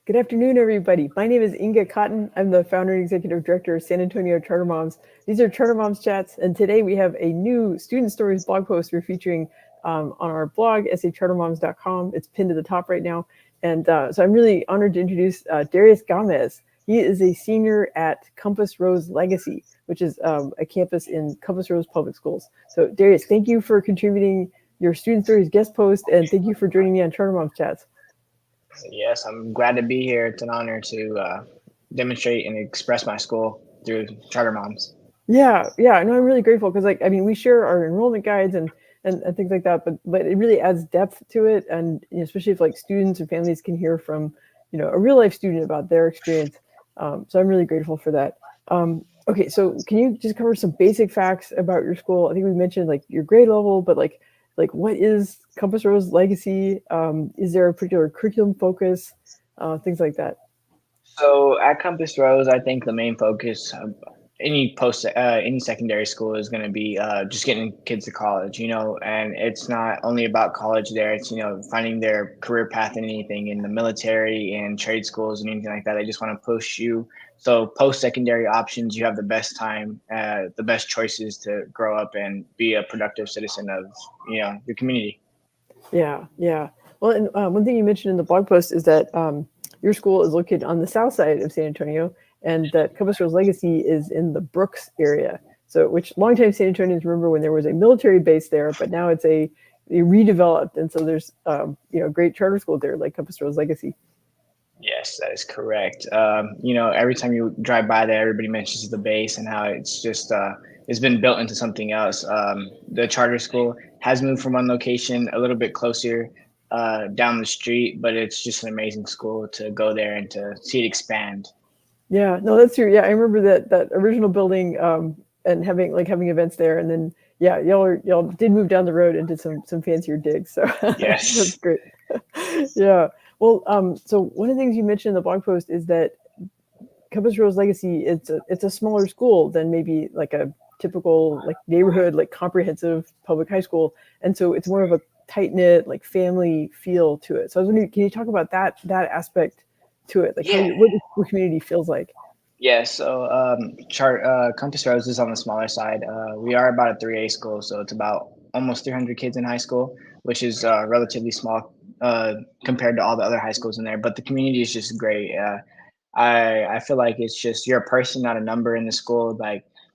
Good afternoon, everybody. My name is Inga Cotton. I'm the founder and executive director of San Antonio Charter Moms. These are Charter Moms Chats, and today we have a new Student Stories blog post we're featuring on our blog, sachartermoms.com. It's pinned to the top right now. And so I'm really honored to introduce Derius Gamez. He is a senior at Compass Rose Legacy, which is a campus in Compass Rose Public Schools. So Derius, thank you for contributing your Student Stories guest post, and thank you for joining me on Charter Moms Chats. Yes, I'm glad to be here. It's an honor to demonstrate and express my school through Charter Moms. Yeah, no, I'm really grateful because, we share our enrollment guides and things like that, but it really adds depth to it, and especially if students and families can hear from a real life student about their experience. So I'm really grateful for that. Okay, so can you just cover some basic facts about your school? I think we mentioned your grade level, but what is Compass Rose Legacy? Is there a particular curriculum focus? Things like that. So at Compass Rose, I think the main focus of any secondary school is going to be just getting kids to college, and it's not only about college there. It's finding their career path in anything in the military and trade schools and anything like that. They just want to push you. So post-secondary options, you have the best time, the best choices to grow up and be a productive citizen of your community. Yeah. Well, and one thing you mentioned in the blog post is that your school is located on the south side of San Antonio, and that Compass Rose Legacy is in the Brooks area. So, which longtime San Antonians remember when there was a military base there, but now it's a redeveloped, and so there's great charter schools there like Compass Rose Legacy. Yes, that is correct. Every time you drive by there, everybody mentions the base and how it's just it's been built into something else. The charter school has moved from one location a little bit closer down the street, but it's just an amazing school to go there and to see it expand. Yeah, no, that's true. Yeah, I remember that original building and having events there, and then y'all did move down the road and did some fancier digs. So Yes. that's great. Yeah. Well, so one of the things you mentioned in the blog post is that Compass Rose Legacy, it's a smaller school than maybe a typical neighborhood comprehensive public high school, and so it's more of a tight knit family feel to it. So I was wondering, can you talk about that aspect to it, what the school community feels like? Yeah, so Compass Rose is on the smaller side. We are about a 3A school, so it's about almost 300 kids in high school, which is relatively small compared to all the other high schools in there. But the community is just great. I feel like it's just you're a person, not a number in the school.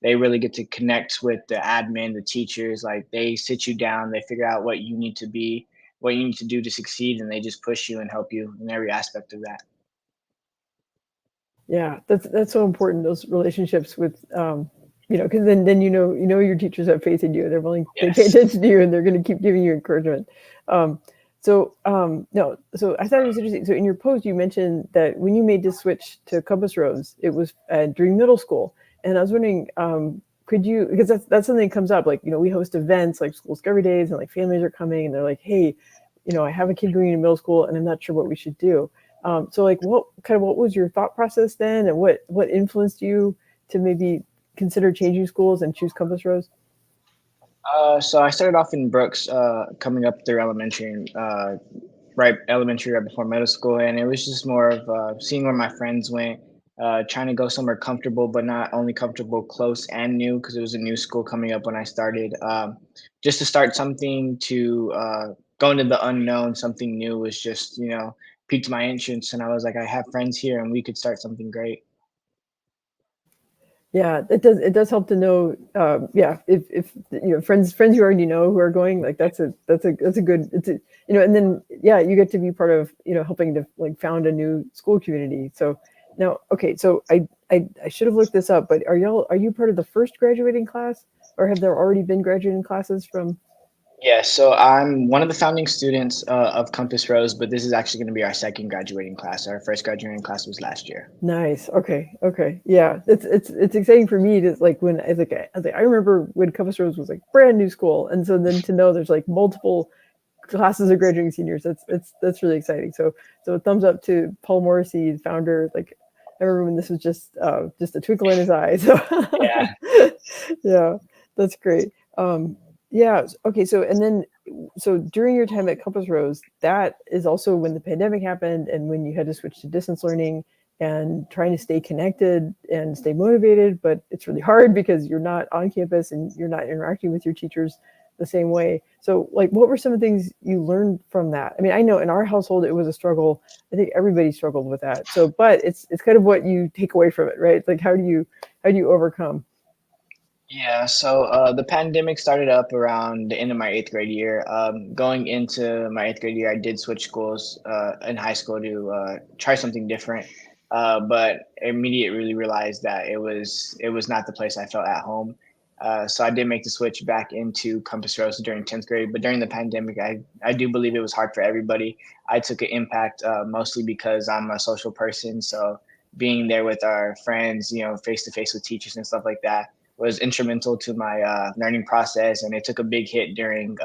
They really get to connect with the admin, the teachers. They sit you down, they figure out what you need to be, what you need to do to succeed, and they just push you and help you in every aspect of that. Yeah, that's so important. Those relationships with, because then your teachers have faith in you. They're willing, they pay attention to you, and they're going to keep giving you encouragement. No, so I thought it was interesting. So in your post, you mentioned that when you made this switch to Compass Rose, it was during middle school, and I was wondering, could you, because that's something that comes up. We host events like School Discovery Days, and families are coming, and they're like, hey, I have a kid going to middle school, and I'm not sure what we should do. So what was your thought process then, and what influenced you to maybe consider changing schools and choose Compass Rose? So I started off in Brooks, coming up through elementary, right before middle school, and it was just more of seeing where my friends went, trying to go somewhere comfortable, but not only comfortable, close and new, because it was a new school coming up when I started. Just to start something, to go into the unknown, something new was just piqued my interest, and I was like, I have friends here, and we could start something great. Yeah, it does help to know. If friends you already know who are going, that's a good, and then you get to be part of helping to found a new school community. So now, okay, so I should have looked this up, but are you part of the first graduating class, or have there already been graduating classes from? Yeah, so I'm one of the founding students of Compass Rose, but this is actually going to be our second graduating class. Our first graduating class was last year. Nice. Okay. Yeah, it's exciting for me to when I remember when Compass Rose was brand new school, and so then to know there's multiple classes of graduating seniors, that's really exciting. So a thumbs up to Paul Morrissey, the founder. I remember when this was just a twinkle in his eye. So Yeah. yeah, that's great. Yeah. Okay. So, and then, so during your time at Compass Rose, that is also when the pandemic happened and when you had to switch to distance learning and trying to stay connected and stay motivated. But it's really hard because you're not on campus and you're not interacting with your teachers the same way. So, like, what were some of the things you learned from that? I mean, I know in our household it was a struggle. I think everybody struggled with that. So, but it's kind of what you take away from it, right? Like, how do you overcome? Yeah, so the pandemic started up around the end of my eighth grade year. Going into my eighth grade year, I did switch schools in high school to try something different, but immediately really realized that it was not the place I felt at home. So I did make the switch back into Compass Rose during 10th grade. But during the pandemic, I do believe it was hard for everybody. I took an impact mostly because I'm a social person. So being there with our friends, face to face with teachers and stuff like that was instrumental to my learning process, and it took a big hit during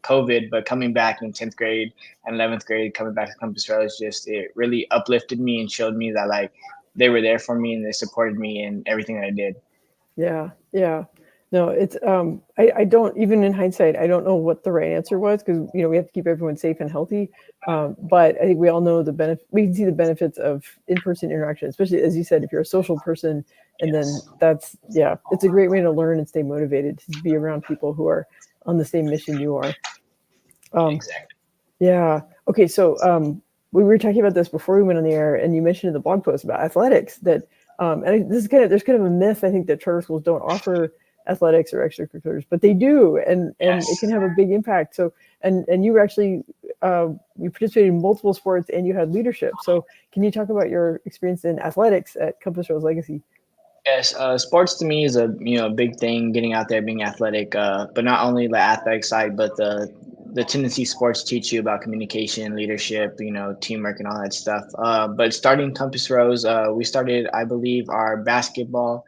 COVID. But coming back in 10th grade and 11th grade, coming back to Compass Rose, just it really uplifted me and showed me that like they were there for me and they supported me in everything that I did. Yeah, yeah. No, it's I don't, even in hindsight, I don't know what the right answer was because we have to keep everyone safe and healthy. But I think we all know the benefit. We can see the benefits of in-person interaction, especially as you said, if you're a social person, and then Yes, that's yeah, it's a great way to learn and stay motivated to be around people who are on the same mission you are. Um, exactly. yeah. Okay. So we were talking about this before we went on the air, and you mentioned in the blog post about athletics that, and this is kind of there's kind of a myth I think that charter schools don't offer athletics or extracurriculars, but they do, and it Yes. can have a big impact. So and you were actually you participated in multiple sports and you had leadership. So can you talk about your experience in athletics at Compass Rose Legacy? Yes, sports to me is a big thing. Getting out there, being athletic, but not only the athletic side, but the tendency sports teach you about communication, leadership, teamwork, and all that stuff. But starting Compass Rose, we started, I believe, our basketball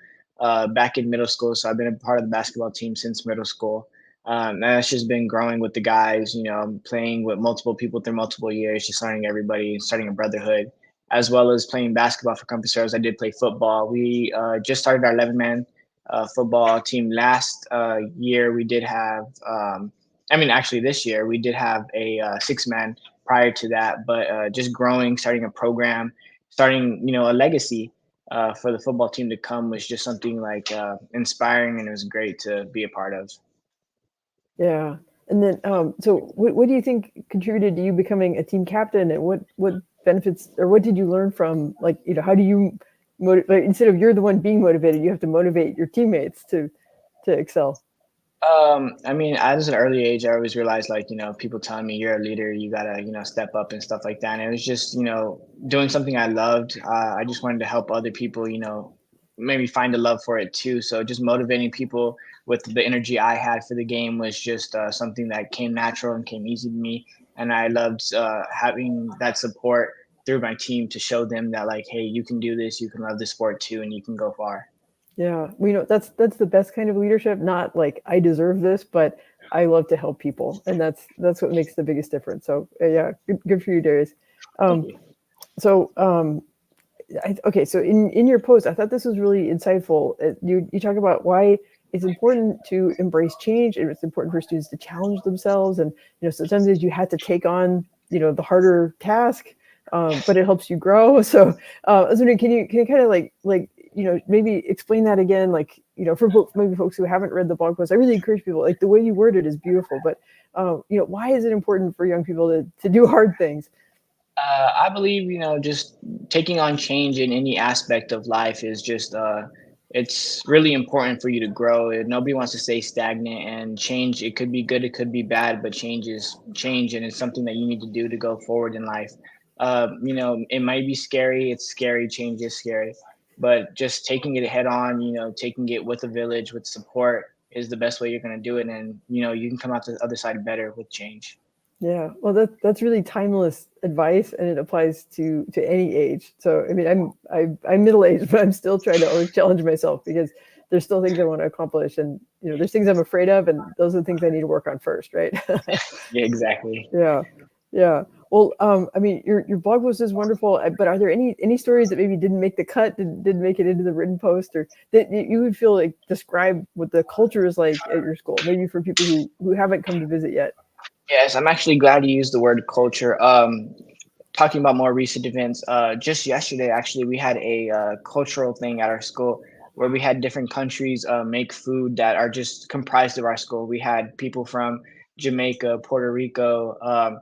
back in middle school. So I've been a part of the basketball team since middle school. And that's just been growing with the guys, playing with multiple people through multiple years, just learning everybody, starting a brotherhood as well as playing basketball for Compass Rose. I did play football. We just started our 11-man football team last year. We did have, actually, this year we did have a 6-man prior to that, but just growing, starting a program, starting, a legacy for the football team to come was just something like inspiring, and it was great to be a part of. Yeah. And then, so what do you think contributed to you becoming a team captain, and what benefits or what did you learn from, like, how do you motivate, like, instead of you're the one being motivated, you have to motivate your teammates to excel. As an early age, I always realized like, people telling me you're a leader, you gotta, step up and stuff like that. And it was just, doing something I loved. I just wanted to help other people, maybe find a love for it too. So just motivating people with the energy I had for the game was just something that came natural and came easy to me. And I loved having that support through my team to show them that like, hey, you can do this, you can love the sport too, and you can go far. Yeah, that's the best kind of leadership. Not like I deserve this, but I love to help people, and that's what makes the biggest difference. So yeah, good for you, Darius. Thank Um, you. so okay, so in your post, I thought this was really insightful. You talk about why it's important to embrace change, and it's important for students to challenge themselves, and so sometimes you had to take on the harder task, but it helps you grow. So I was wondering, can you kind of like maybe explain that again, like for maybe folks who haven't read the blog post. I really encourage people, like the way you word it is beautiful, but why is it important for young people to do hard things? I believe, just taking on change in any aspect of life is just, it's really important for you to grow. Nobody wants to stay stagnant, and change, it could be good, it could be bad, but change is change, and it's something that you need to do to go forward in life. It might be scary. It's scary. Change is scary, but just taking it head on, taking it with a village, with support is the best way you're going to do it. And, you can come out to the other side better with change. Yeah, well, that's really timeless advice, and it applies to any age. So, I mean, I'm middle aged, but I'm still trying to always challenge myself because there's still things I want to accomplish, and there's things I'm afraid of, and those are the things I need to work on first, right? Yeah, exactly. Yeah, yeah. Well, I mean, your blog post is wonderful, but are there any stories that maybe didn't make the cut, didn't make it into the written post, or that you would feel like describe what the culture is like at your school, maybe for people who haven't come to visit yet? Yes, I'm actually glad you used the word culture. Talking about more recent events, just yesterday, actually, we had a cultural thing at our school where we had different countries make food that are just comprised of our school. We had people from Jamaica, Puerto Rico,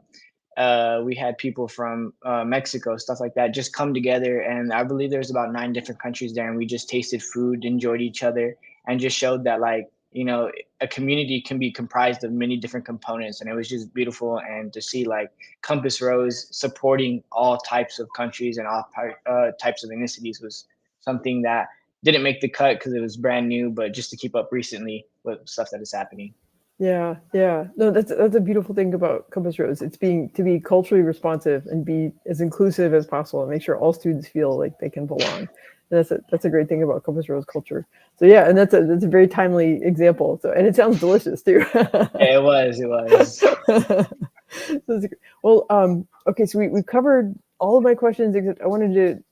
we had people from Mexico, stuff like that, just come together. And I believe there's about 9 different countries there, and we just tasted food, enjoyed each other, and just showed that, like, a community can be comprised of many different components. And it was just beautiful. And to see, like, Compass Rose supporting all types of countries and all types of ethnicities was something that didn't make the cut because it was brand new, but just to keep up recently with stuff that is happening. Yeah, yeah. No, that's a beautiful thing about Compass Rose. It's being to be culturally responsive and be as inclusive as possible and make sure all students feel like they can belong. And that's a great thing about Compass Rose culture. So yeah, and that's a very timely example. So and it sounds delicious too. Yeah, it was. It was. Well, okay, so we've covered all of my questions except I wanted to,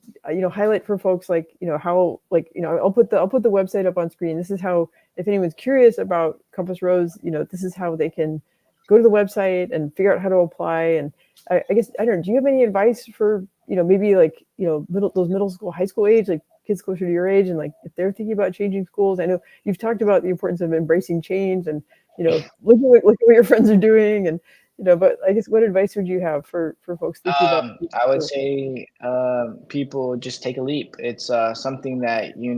highlight for folks like, how, like, I'll put the website up on screen. This is how, if anyone's curious about Compass Rose, this is how they can go to the website and figure out how to apply. And I guess, I don't know, do you have any advice for, maybe like, those middle school, high school age, like kids closer to your age, and like if they're thinking about changing schools? I know you've talked about the importance of embracing change and, look at what your friends are doing, and but I guess what advice would you have for folks thinking about? I would say people just take a leap. It's something that you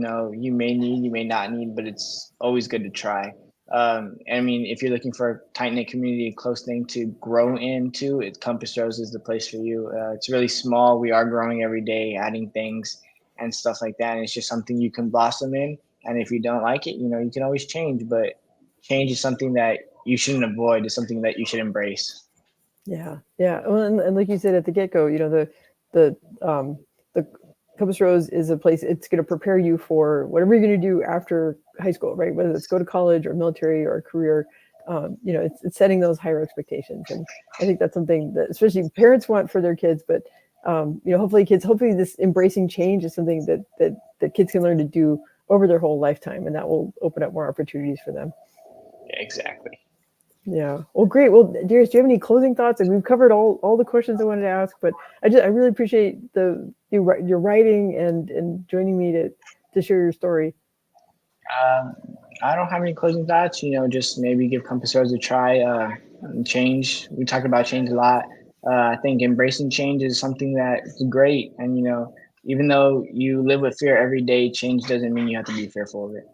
may need, you may not need, but it's always good to try. I mean, if you're looking for a tight knit community, a close thing to grow into, Compass Rose is the place for you. It's really small. We are growing every day, adding things and stuff like that. And it's just something you can blossom in. And if you don't like it, you can always change. But change is something that you shouldn't avoid. It's something that you should embrace. Yeah, yeah. Well, and like you said at the get-go, the Compass Rose is a place, it's going to prepare you for whatever you're going to do after high school, right? Whether it's go to college or military or a career, it's setting those higher expectations. And I think that's something that especially parents want for their kids, but hopefully this embracing change is something that kids can learn to do over their whole lifetime, and that will open up more opportunities for them. Yeah, exactly. Yeah. Well, great. Well, Derius, do you have any closing thoughts? And we've covered all the questions I wanted to ask, but I really appreciate your writing and joining me to share your story. Um, I don't have any closing thoughts. Just maybe give Compass Rose a try. Change. We talked about change a lot. I think embracing change is something that's great. And even though you live with fear every day, change doesn't mean you have to be fearful of it.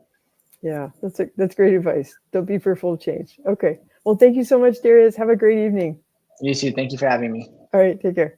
Yeah, that's great advice. Don't be fearful of change. Okay. Well, thank you so much, Derius. Have a great evening. You too. Thank you for having me. All right. Take care.